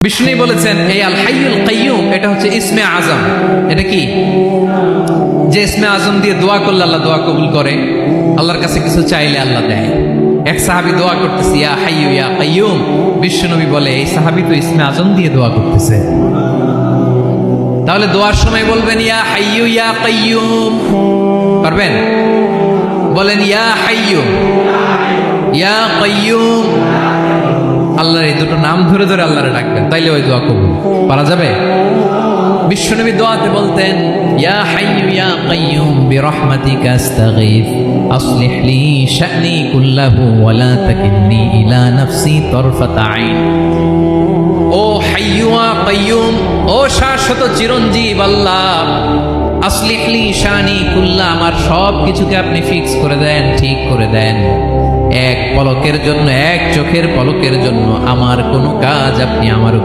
বিষ্ণু বলেছেন এই আল হাইয়ুল কাইয়ুম এটা হচ্ছে ইসমে আজম। এটা কি? যে ইসমে আজম দিয়ে দোয়া করলে আল্লাহ দোয়া কবুল করে, আল্লাহর কাছে কিছু চাইলে আল্লাহ দেয়। এক সাহাবী দোয়া করতেছে ইয়া হাইয়ু ইয়া কাইয়ুম, বিষ্ণু নবী বলে এই সাহাবী তো ইসমে আজম দিয়ে দোয়া করতেছে। তাহলে দোয়ার সময় বলবেন ইয়া হাইয়ু ইয়া কাইয়ুম, পারবেন? বলেন ইয়া হাইয়ু ইয়া কাইয়ুম। আল্লাহর এই দুটো নাম ধরে ধরে আল্লাহরে ডাকবেন, তাইলে ওই দোয়া কবুল। পারা যাবে? বিশ্বনবী দোয়াতে বলতেন ইয়া হাইয়ু ইয়া কাইয়ুম বিরহমাতিকা আস্তাগীথ আসলিহ লি শা'নি কুল্লাহু ওয়া লা তাকিলনি ইলা নাফসি তারফাতা আইন। ও হাইয়ু ওয়া কাইয়ুম, ও শাশ্বত চিরঞ্জীব আল্লাহ, আসলিহ লি শা'নি কুল্লাহ, আমার সব কিছুকে আপনি ফিক্স করে দেন, ঠিক করে দেন। এক পলকের জন্য, এক চোখের পলকের জন্য আমার কোনো কাজ আপনি আমার